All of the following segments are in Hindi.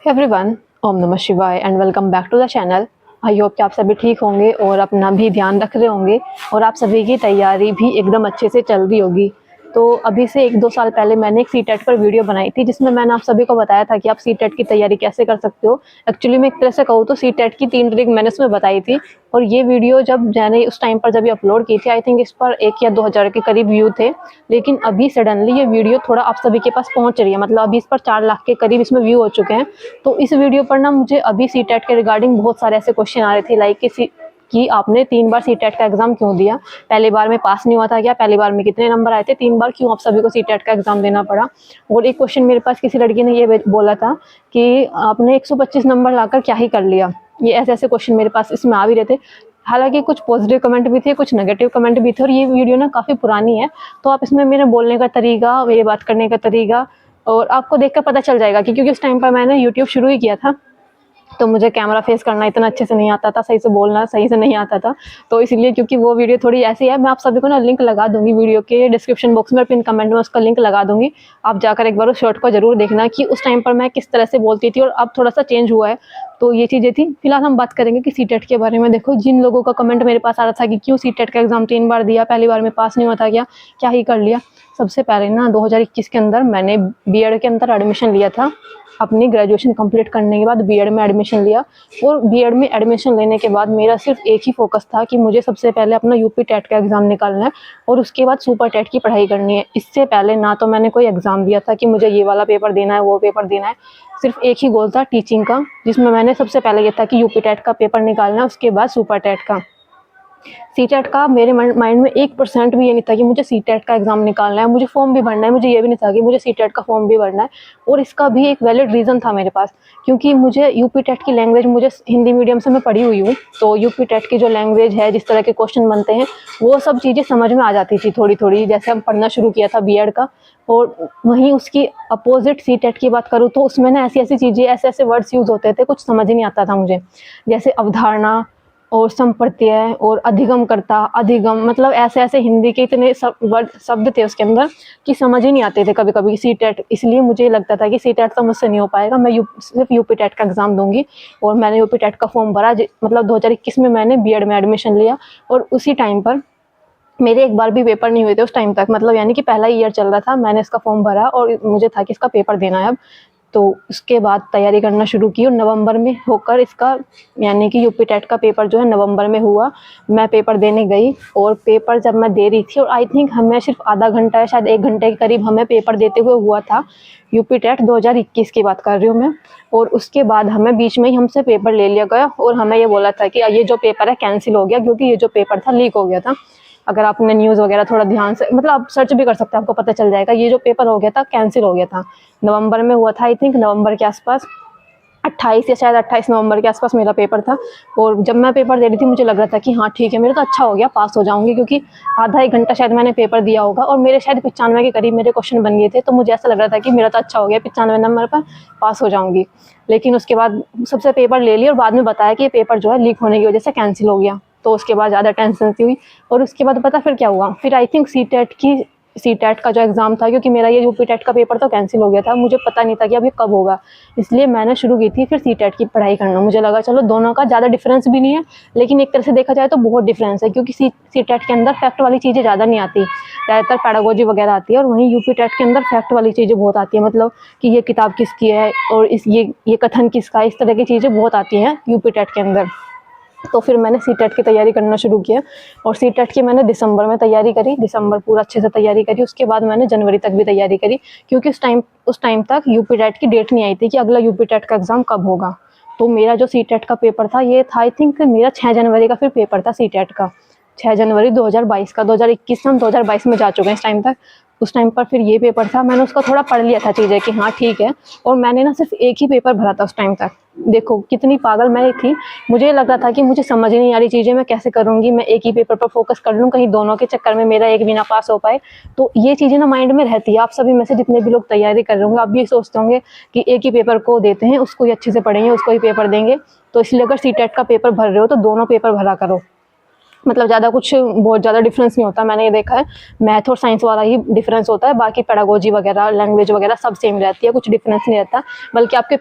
Everyone, Om Namah Shivaya and welcome back to the channel. I hope कि आप सभी ठीक होंगे और अपना भी ध्यान रख रहे होंगे और आप सभी की तैयारी भी एकदम अच्छे से चल रही होगी। तो अभी से 1-2 साल पहले मैंने एक सीटेट पर वीडियो बनाई थी जिसमें मैंने आप सभी को बताया था कि आप सीटेट की तैयारी कैसे कर सकते हो। एक्चुअली मैं एक तरह से कहूँ तो सीटेट की 3 ट्रिक मैंने उसमें बताई थी और ये वीडियो जब मैंने उस टाइम पर जब ये अपलोड की थी, आई थिंक इस पर 1 या 2 हज़ार के करीब व्यू थे। लेकिन अभी सडनली ये वीडियो थोड़ा आप सभी के पास पहुंच रही है, मतलब अभी इस पर 4 लाख के करीब इसमें व्यू हो चुके हैं। तो इस वीडियो पर ना मुझे अभी सीटेट के रिगार्डिंग बहुत सारे ऐसे क्वेश्चन आ रहे थे, लाइक कि आपने 3 बार सीटेट का एग्जाम क्यों दिया, पहली बार में पास नहीं हुआ था क्या, पहली बार में कितने नंबर आए थे, 3 बार क्यों आप सभी को सीटेट का एग्जाम देना पड़ा। और एक क्वेश्चन मेरे पास किसी लड़की ने ये बोला था कि आपने 125 नंबर लाकर क्या ही कर लिया। ये ऐसे ऐसे क्वेश्चन मेरे पास इसमें आ भी रहे थे। हालांकि कुछ पॉजिटिव कमेंट भी थे, कुछ नेगेटिव कमेंट भी थे और ये वीडियो ना काफ़ी पुरानी है। तो आप इसमें मेरे बोलने का तरीका, मेरी बात करने का तरीका और आपको देखकर पता चल जाएगा कि क्योंकि उस टाइम पर मैंने यूट्यूब शुरू ही किया था, तो मुझे कैमरा फेस करना इतना अच्छे से नहीं आता था, सही से बोलना सही से नहीं आता था। तो इसलिए क्योंकि वो वीडियो थोड़ी ऐसी है, मैं आप सभी को ना लिंक लगा दूंगी वीडियो के डिस्क्रिप्शन बॉक्स में, पिन कमेंट में उसका लिंक लगा दूंगी। आप जाकर एक बार उस शॉर्ट को जरूर देखना कि उस टाइम पर मैं किस तरह से बोलती थी और अब थोड़ा सा चेंज हुआ है। तो ये चीज़ें थी। फिलहाल हम बात करेंगे कि सीटेट के बारे में। देखो, जिन लोगों का कमेंट मेरे पास आ रहा था कि क्यों सीटेट का एग्जाम 3 बार दिया, पहली बार में पास नहीं हुआ था क्या, क्या ही कर लिया। सबसे पहले ना 2021 के अंदर मैंने बीएड के अंदर एडमिशन लिया था। अपनी ग्रेजुएशन कंप्लीट करने के बाद बीएड में एडमिशन लिया और बीएड में एडमिशन लेने के बाद मेरा सिर्फ एक ही फोकस था कि मुझे सबसे पहले अपना यूपी टेट का एग्ज़ाम निकालना है और उसके बाद सुपर टेट की पढ़ाई करनी है। इससे पहले ना तो मैंने कोई एग्ज़ाम दिया था कि मुझे ये वाला पेपर देना है, वो पेपर देना है। सिर्फ एक ही गोल था टीचिंग का, जिसमें मैंने सबसे पहले ये था कि यूपी टेट का पेपर निकालना है, उसके बाद सुपर टेट का। सीटेट का मेरे माइंड में 1% भी ये नहीं था कि मुझे सीटेट का एग्ज़ाम निकालना है, मुझे फॉर्म भी भरना है। मुझे ये भी नहीं था कि मुझे सीटेट का फॉर्म भी भरना है। और इसका भी एक वैलिड रीज़न था मेरे पास, क्योंकि मुझे यूपी टेट की लैंग्वेज, मुझे हिंदी मीडियम से मैं पढ़ी हुई हूँ, तो यूपी टेट की जो लैंग्वेज है, जिस तरह के क्वेश्चन बनते हैं, वो सब चीज़ें समझ में आ जाती थी थोड़ी थोड़ी, जैसे हम पढ़ना शुरू किया था बीएड का। और वहीं उसकी अपोजिट सीटेट की बात करूँ तो उसमें ना ऐसी ऐसी चीज़ें, ऐसे ऐसे वर्ड्स यूज़ होते थे, कुछ समझ ही नहीं आता था मुझे। जैसे अवधारणा और संप्रत्यय और अधिगमकर्ता, अधिगम, मतलब ऐसे ऐसे हिंदी के इतने वर्ड शब्द थे उसके अंदर कि समझ ही नहीं आते थे कभी कभी सीटेट। इसलिए मुझे लगता था कि सीटेट तो मुझसे नहीं हो पाएगा, मैं सिर्फ यूपी टेट का एग्ज़ाम दूंगी। और मैंने यूपी टेट का फॉर्म भरा, मतलब 2021 में मैंने बीएड में एडमिशन लिया। और उसी टाइम पर मेरे एक बार भी पेपर नहीं हुए थे उस टाइम तक, मतलब यानी कि पहला ईयर चल रहा था, मैंने इसका फॉर्म भरा और मुझे था कि इसका पेपर देना है अब। तो उसके बाद तैयारी करना शुरू की और नवंबर में होकर इसका, यानी कि यूपी टेट का पेपर जो है नवंबर में हुआ। मैं पेपर देने गई और पेपर जब मैं दे रही थी, और आई थिंक हमें सिर्फ आधा घंटा या शायद 1 घंटे के करीब हमें पेपर देते हुए हुआ था। यूपी टेट 2021 की बात कर रही हूँ मैं। और उसके बाद हमें बीच में ही हमसे पेपर ले लिया गया और हमें ये बोला था कि ये जो पेपर है कैंसिल हो गया, क्योंकि ये जो पेपर था लीक हो गया था। अगर आपने न्यूज़ वगैरह थोड़ा ध्यान से, मतलब आप सर्च भी कर सकते हैं, आपको पता चल जाएगा। ये जो पेपर हो गया था कैंसिल हो गया था, नवंबर में हुआ था, आई थिंक नवंबर के आसपास, 28 या शायद 28 नवंबर के आसपास मेरा पेपर था। और जब मैं पेपर दे रही थी मुझे लग रहा था कि हाँ ठीक है, मेरा तो अच्छा हो गया, पास हो जाऊंगी, क्योंकि आधा 1 घंटा शायद मैंने पेपर दिया होगा और मेरे शायद 95 के करीब मेरे क्वेश्चन बन गए थे। तो मुझे ऐसा लग रहा था कि मेरा तो अच्छा हो गया, 95 नंबर पर पास हो जाऊंगी। लेकिन उसके बाद सबसे पेपर ले लिया और बाद में बताया कि ये पेपर जो है लीक होने की वजह से कैंसिल हो गया। तो उसके बाद ज़्यादा टेंशन सी हुई। और उसके बाद पता फिर क्या हुआ, फिर आई थिंक सीटेट का जो एग्ज़ाम था, क्योंकि मेरा ये यूपी टेट का पेपर तो कैंसिल हो गया था, मुझे पता नहीं था कि अब ये कब होगा। इसलिए मैंने शुरू की थी फिर सीटेट की पढ़ाई करना। मुझे लगा चलो दोनों का ज़्यादा डिफरेंस भी नहीं है, लेकिन एक तरह से देखा जाए तो बहुत डिफरेंस है, क्योंकि सीटेट के अंदर फैक्ट वाली चीज़ें ज़्यादा नहीं आती, ज़्यादातर पैडागोजी वगैरह आती है। और वहीं यूपी टेट के अंदर फैक्ट वाली चीज़ें बहुत आती है, मतलब कि ये किताब किसकी है और ये कथन किसका है, इस तरह की चीज़ें बहुत आती हैं यूपी टेट के अंदर। तो फिर मैंने सीटेट की तैयारी करना शुरू किया और सीटेट की मैंने दिसंबर में तैयारी करी, दिसंबर पूरा अच्छे से तैयारी करी। उसके बाद मैंने जनवरी तक भी तैयारी करी, क्योंकि उस टाइम तक यूपी टेट की डेट नहीं आई थी कि अगला यूपी टेट का एग्ज़ाम कब होगा। तो मेरा जो सीटेट का पेपर था ये था, आई थिंक मेरा 6 जनवरी का फिर पेपर था सीटेट का, 6 जनवरी 2022 का। 2021 से हम 2022 में जा चुके हैं इस टाइम तक। उस टाइम पर फिर ये पेपर था, मैंने उसका थोड़ा पढ़ लिया था चीज़ें कि हाँ ठीक है। और मैंने ना सिर्फ एक ही पेपर भरा था उस टाइम तक। देखो कितनी पागल मैं थी, मुझे लग रहा था कि मुझे समझ नहीं आ रही चीज़ें, मैं कैसे करूँगी, मैं एक ही पेपर पर फोकस कर लूँ, कहीं दोनों के चक्कर में मेरा एक भी ना पास हो पाए। तो ये चीज़ें ना माइंड में रहती है। आप सभी में से जितने भी लोग तैयारी कर रहे होंगे, आप भी सोचते होंगे कि एक ही पेपर को देते हैं, उसको ही अच्छे से पढ़ेंगे, उसको ही पेपर देंगे। तो इसलिए अगर सीटेट का पेपर भर रहे हो तो दोनों पेपर भरा करो, मतलब ज़्यादा कुछ बहुत ज़्यादा डिफरेंस नहीं होता। मैंने ये देखा है, मैथ और साइंस वाला ही डिफरेंस होता है, बाकी पेडागोजी वगैरह, लैंग्वेज वगैरह सब सेम रहती है, कुछ डिफरेंस नहीं रहता। बल्कि आपके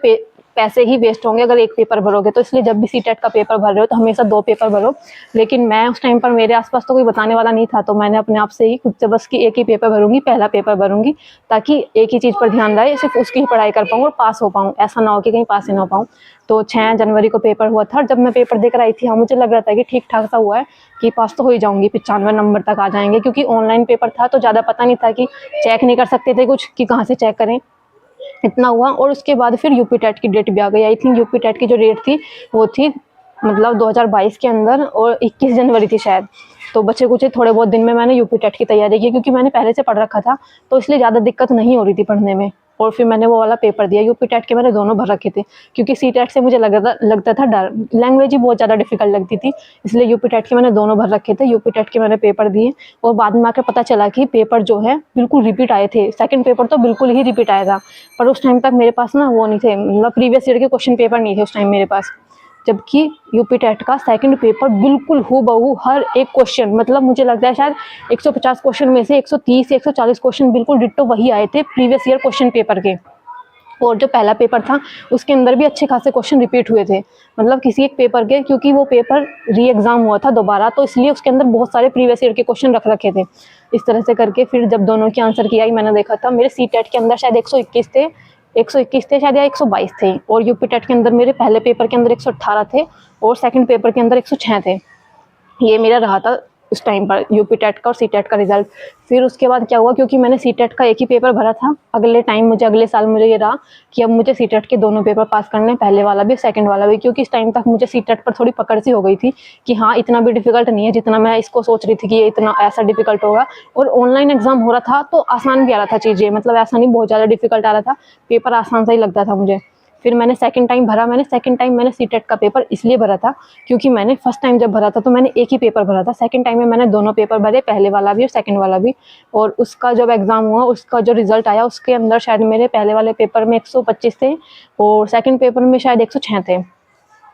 पैसे ही वेस्ट होंगे अगर एक पेपर भरोगे। तो इसलिए जब भी सीटेट का पेपर भर रहे हो तो हमेशा 2 पेपर भरो। लेकिन मैं उस टाइम पर मेरे आसपास तो कोई बताने वाला नहीं था, तो मैंने अपने आप से ही खुद से बस कि एक ही पेपर भरूंगी, पहला पेपर भरूंगी, ताकि एक ही चीज़ पर ध्यान रहे, सिर्फ उसकी ही पढ़ाई कर पाऊँ और पास हो पाऊँ। ऐसा ना हो कि कहीं पास ही ना हो पाऊँ। तो 6 जनवरी को पेपर हुआ था और जब मैं पेपर देकर आई थी, हाँ मुझे लग रहा था कि ठीक ठाक सा हुआ है, कि पास तो हो ही जाऊंगी, 95 नंबर तक आ जाएंगे, क्योंकि ऑनलाइन पेपर था तो ज़्यादा पता नहीं था कि चेक नहीं कर सकते थे कुछ कि कहाँ से चेक करें। इतना हुआ और उसके बाद फिर यूपी टेट की डेट भी आ गई। आई थिंक यूपी टेट की जो डेट थी वो थी मतलब 2022 के अंदर और 21 जनवरी थी शायद। तो बचे कुछ थोड़े बहुत दिन में मैंने यूपी टेट की तैयारी की, क्योंकि मैंने पहले से पढ़ रखा था तो इसलिए ज़्यादा दिक्कत नहीं हो रही थी पढ़ने में। और फिर मैंने वो वाला पेपर दिया। यूपी टेट के मैंने दोनों भर रखे थे, क्योंकि सी टेट से मुझे लगता था डर, लैंग्वेज ही बहुत ज़्यादा डिफिकल्ट लगती थी, इसलिए यूपी टेट के मैंने दोनों भर रखे थे। यूपी टेट के मैंने पेपर दिए और बाद में आकर पता चला कि पेपर जो है बिल्कुल रिपीट आए थे। सेकंड पेपर तो बिल्कुल ही रिपीट आया था, पर उस टाइम तक मेरे पास ना वो नहीं थे, मतलब प्रीवियस ईयर के क्वेश्चन पेपर नहीं थे उस टाइम मेरे पास। जबकि यूपी टेट का सेकंड पेपर बिल्कुल हूबहू हर एक क्वेश्चन, मतलब मुझे लगता है शायद 150 क्वेश्चन में से 130 या 140 क्वेश्चन बिल्कुल डिट्टो वही आए थे प्रीवियस ईयर क्वेश्चन पेपर के। और जो पहला पेपर था उसके अंदर भी अच्छे खासे क्वेश्चन रिपीट हुए थे, मतलब किसी एक पेपर के, क्योंकि वो पेपर री एग्जाम हुआ था दोबारा, तो इसलिए उसके अंदर बहुत सारे प्रीवियस ईयर के क्वेश्चन रख रखे थे। इस तरह से करके फिर जब दोनों की आंसर की आई, मैंने देखा था मेरे सी टेट के अंदर शायद 121 थे, 121 थे शायद या 122 थे, और यूपी टेट के अंदर मेरे पहले पेपर के अंदर 118 थे और सेकंड पेपर के अंदर 106 थे। ये मेरा रहा था उस टाइम पर यूपी टेट का और सी टेट का रिजल्ट। फिर उसके बाद क्या हुआ, क्योंकि मैंने सी टेट का एक ही पेपर भरा था, अगले साल मुझे ये रहा कि अब मुझे सी टेट के दोनों पेपर पास करने, पहले वाला भी सेकंड वाला भी, क्योंकि इस टाइम तक मुझे सी टेट पर थोड़ी पकड़ सी हो गई थी कि हाँ इतना भी डिफिकल्ट नहीं है जितना मैं इसको सोच रही थी कि ये इतना ऐसा डिफिकल्ट होगा। और ऑनलाइन एग्जाम हो रहा था तो आसान भी आ रहा था चीज़ें, मतलब ऐसा नहीं बहुत ज़्यादा डिफिकल्ट आ रहा था, पेपर आसान सा ही लगता था मुझे। फिर मैंने सेकंड टाइम भरा। मैंने सेकंड टाइम मैंने सी टेट का पेपर इसलिए भरा था क्योंकि मैंने फर्स्ट टाइम जब भरा था तो मैंने एक ही पेपर भरा था, सेकंड टाइम में मैंने दोनों पेपर भरे, पहले वाला भी और सेकंड वाला भी। और उसका जब एग्ज़ाम हुआ, उसका जो रिजल्ट आया, उसके अंदर शायद मेरे पहले वाले पेपर में 125 थे और सेकंड पेपर में शायद 106 थे।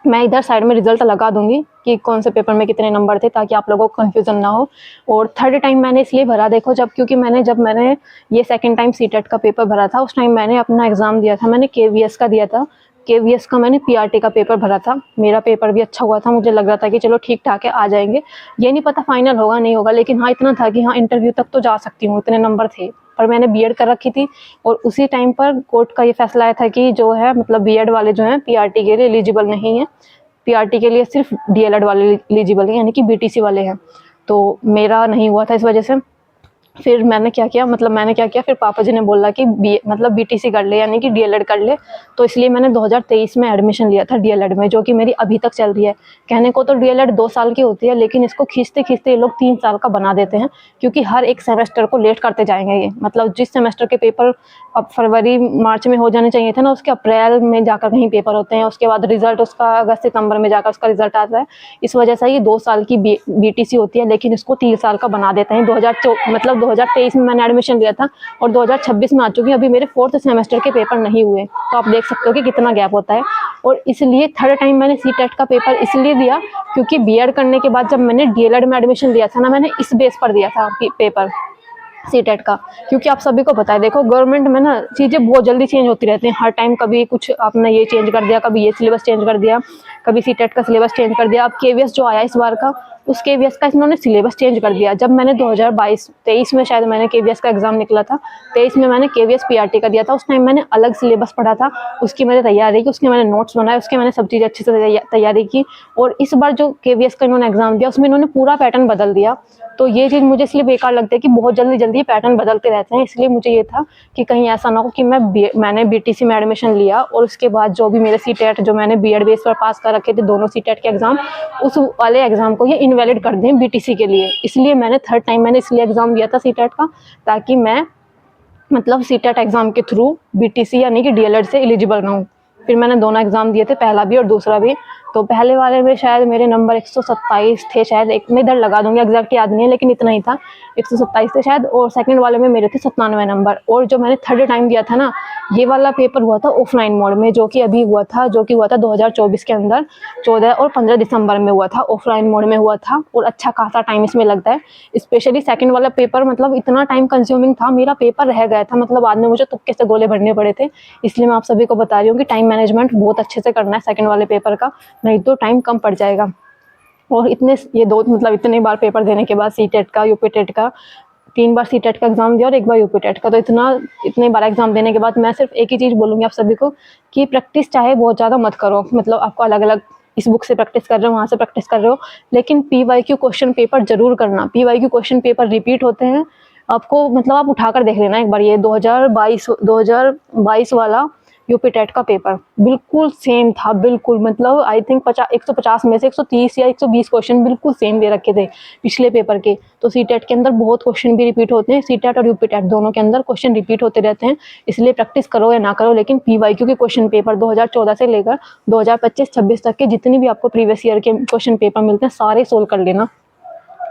मैं इधर साइड में रिजल्ट लगा दूंगी कि कौन से पेपर में कितने नंबर थे, ताकि आप लोगों को कन्फ्यूजन ना हो। और थर्ड टाइम मैंने इसलिए भरा, देखो क्योंकि जब मैंने ये सेकंड टाइम सी टेट का पेपर भरा था, उस टाइम मैंने अपना एग्ज़ाम दिया था, मैंने केवीएस का दिया था। केवीएस का मैंने पीआरटी का पेपर भरा था, मेरा पेपर भी अच्छा हुआ था, मुझे लग रहा था कि चलो ठीक ठाक है, आ जाएंगे। ये नहीं पता फाइनल होगा नहीं होगा, लेकिन हाँ इतना था कि हाँ इंटरव्यू तक तो जा सकती हूँ, इतने नंबर थे। पर मैंने बीएड कर रखी थी और उसी टाइम पर कोर्ट का ये फैसला आया था कि जो है मतलब बीएड वाले जो हैं पीआरटी के लिए एलिजिबल नहीं है, पीआरटी के लिए सिर्फ डीएलएड वाले एलिजिबल हैं, यानी कि बीटीसी वाले हैं। तो मेरा नहीं हुआ था इस वजह से। फिर मैंने क्या किया, फिर पापा जी ने बोला कि बीटीसी कर ले, यानी कि डीएलएड कर ले। तो इसलिए मैंने 2023 में एडमिशन लिया था डीएलएड में, जो कि मेरी अभी तक चल रही है। कहने को तो डीएलएड 2 साल की होती है, लेकिन इसको खींचते खींचते ये लोग 3 साल का बना देते हैं, क्योंकि हर एक सेमेस्टर को लेट करते जाएंगे ये। मतलब जिस सेमेस्टर के पेपर अब फरवरी मार्च में हो जाने चाहिए थे ना, उसके अप्रैल में जाकर कहीं पेपर होते हैं, उसके बाद रिजल्ट उसका अगस्त सितंबर में जाकर उसका रिजल्ट आता है। इस वजह से ये 2 साल की बीटीसी होती है, लेकिन इसको 3 साल का बना देते हैं। 2023 में मैंने एडमिशन लिया था और 2026 में आ चुकी हूँ, अभी मेरे 4th सेमेस्टर के पेपर नहीं हुए। तो आप देख सकते हो कि कितना गैप होता है। और इसलिए थर्ड टाइम मैंने सी टेट का पेपर इसलिए दिया क्योंकि बीएड करने के बाद जब मैंने डीएलएड में एडमिशन लिया था ना, मैंने इस बेस पर दिया था पेपर सी टेट का। क्योंकि आप सभी को पता है, देखो गवर्नमेंट में ना चीज़ें बहुत जल्दी चेंज होती रहती हैं, हर टाइम कभी कुछ आपने ये चेंज कर दिया, कभी ये सिलेबस चेंज कर दिया, कभी सी टेट का सिलेबस चेंज कर दिया। अब केवीएस जो आया इस बार का, उस केवीएस का इन्होंने सिलेबस चेंज कर दिया। जब मैंने 2023 में शायद मैंने केवीएस का एग्जाम निकला था, 23 में मैंने केवीएस पीआरटी का दिया था। उस टाइम मैंने अलग सिलेबस पढ़ा था, उसकी मैंने तैयारी की, उसके मैंने नोट्स बनाए, उसके मैंने सब चीज़ें अच्छे से तैयारी की। और इस बार जो केवीएस का इन्होंने एग्जाम दिया उसमें इन्होंने पूरा पैटर्न बदल दिया। तो ये चीज़ मुझे इसलिए बेकार लगती है कि बहुत जल्दी जल्दी पैटर्न बदलते रहते हैं। इसलिए मुझे ये था कि कहीं ऐसा ना हो कि मैंने बीटीसी में एडमिशन लिया और उसके बाद जो भी मेरे सी टेट जो मैंने बीएड बेस पर पास कर रखे थे दोनों सी टेट के एग्जाम, उस वाले एग्जाम को ये इनवैलिड कर दें बीटीसी के लिए। इसलिए मैंने थर्ड टाइम मैंने इसलिए एग्जाम दिया था सी टेट का, ताकि मैं सी टेट एग्जाम के थ्रू बीटीसी यानी कि डीएलएड से एलिजिबल रहूँ। फिर मैंने दोनों एग्जाम दिए थे, पहला भी और दूसरा भी। तो पहले वाले में शायद मेरे नंबर 127 थे शायद, एक मैं इधर लगा दूंगी, एग्जैक्ट याद नहीं है लेकिन इतना ही था, 127 थे शायद। और सेकंड वाले में मेरे थे 97 नंबर। और जो मैंने थर्ड टाइम दिया था ना, ये वाला पेपर हुआ था ऑफलाइन मोड में, जो कि अभी हुआ था, जो कि हुआ था 2024 के अंदर 14 और 15 दिसंबर में हुआ था, ऑफलाइन मोड में हुआ था। और अच्छा खासा टाइम इसमें लगता है, स्पेशली सेकंड वाला पेपर, मतलब इतना टाइम कंज्यूमिंग था, मेरा पेपर रह गया था, मतलब बाद में मुझे तुक्के से गोले भरने पड़े थे। इसलिए मैं आप सभी को बता रही हूँ कि टाइम मैनेजमेंट बहुत अच्छे से करना है सेकंड वाले पेपर का, नहीं तो टाइम कम पड़ जाएगा। और इतने ये दो मतलब इतने बार पेपर देने के बाद सी टेट का, यूपी टेट का, 3 बार सी टेट का एग्जाम दिया और 1 बार यूपी टेट का, तो इतने बार एग्जाम देने के बाद मैं सिर्फ एक ही चीज़ बोलूँगी आप सभी को कि प्रैक्टिस चाहे बहुत ज़्यादा मत करो, मतलब आपको अलग अलग इस बुक से प्रैक्टिस कर रहे हो, वहाँ से प्रैक्टिस कर रहे हो, लेकिन PYQ क्वेश्चन पेपर जरूर करना। PYQ क्वेश्चन पेपर रिपीट होते हैं, आपको मतलब आप उठाकर देख लेना एक बार, ये 2022 वाला यूपी टेट का पेपर बिल्कुल सेम था, बिल्कुल मतलब आई थिंक 150 में से 130 या 120 क्वेश्चन बिल्कुल सेम दे रखे थे पिछले पेपर के। तो सी टेट के अंदर बहुत क्वेश्चन भी रिपीट होते हैं, सी टेट और यूपी टेट दोनों के अंदर क्वेश्चन रिपीट होते रहते हैं, इसलिए प्रैक्टिस करो या ना करो, लेकिन PYQ के क्वेश्चन पेपर 2014 से लेकर 2025-26 तक के जितनी भी आपको प्रीवियस ईयर के क्वेश्चन पेपर मिलते हैं सारे सोल्व कर लेना,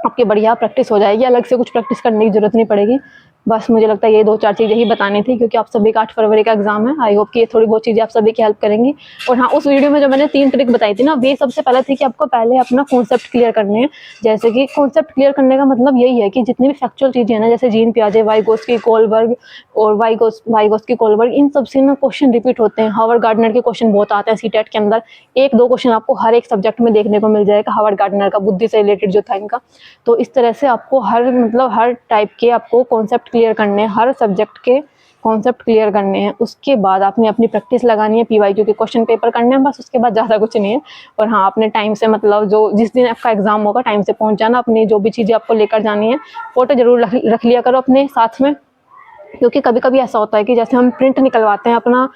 आपकी बढ़िया प्रैक्टिस हो जाएगी, अलग से कुछ प्रैक्टिस करने की जरूरत नहीं पड़ेगी। बस मुझे लगता है ये 2-4 चीज़ें ही बतानी थी, क्योंकि आप सभी का 8 फरवरी का एग्जाम है। आई होप कि ये थोड़ी बहुत चीज़ें आप सभी की हेल्प करेंगी। और हाँ, उस वीडियो में जो मैंने 3 ट्रिक बताई थी ना, वे सबसे पहले थी कि आपको पहले अपना कॉन्सेप्ट क्लियर करने हैं। जैसे कि कॉन्सेप्ट क्लियर करने का मतलब यही है कि जितनी भी फैक्चुअल चीज़ें हैं ना, जैसे जीन पियाजे, वाइगोत्स्की, कोलबर्ग और वाइगोत्स्की कोलबर्ग, इन सब से ना क्वेश्चन रिपीट होते हैं। हावर्ड गार्डनर के क्वेश्चन बहुत आते हैं सीटेट के अंदर, 1-2 क्वेश्चन आपको हर एक सब्जेक्ट में देखने को मिल जाएगा हावर्ड गार्डनर का, बुद्धि से रिलेटेड जो था इनका। तो इस तरह से आपको हर टाइप के आपको कॉन्सेप्ट क्लियर करने हैं, हर सब्जेक्ट के कॉन्सेप्ट क्लियर करने हैं। उसके बाद आपने अपनी प्रैक्टिस लगानी है, PYQ के क्वेश्चन पेपर करने हैं, बस उसके बाद ज़्यादा कुछ नहीं है। और हाँ, अपने टाइम से मतलब जो जिस दिन आपका एग्जाम होगा टाइम से पहुंच जाना, अपनी जो भी चीज़ें आपको लेकर जानी है फोटो जरूर रख लिया करो अपने साथ में, क्योंकि कभी कभी ऐसा होता है कि जैसे हम प्रिंट निकलवाते हैं, अपना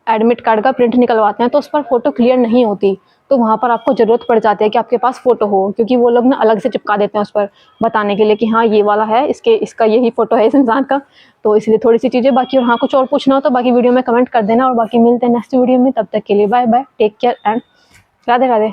एडमिट कार्ड का प्रिंट निकलवाते हैं, तो उस पर फोटो क्लियर नहीं होती, तो वहाँ पर आपको ज़रूरत पड़ जाती है कि आपके पास फ़ोटो हो, क्योंकि वो लोग ना अलग से चिपका देते हैं उस पर बताने के लिए कि हाँ ये वाला है, इसका यही फ़ोटो है इस इंसान का। तो इसलिए थोड़ी सी चीज़ें बाकी, और हाँ कुछ और पूछना हो तो बाकी वीडियो में कमेंट कर देना, और बाकी मिलते हैं नेक्स्ट वीडियो में, तब तक के लिए bye bye, take care and Radhe Radhe.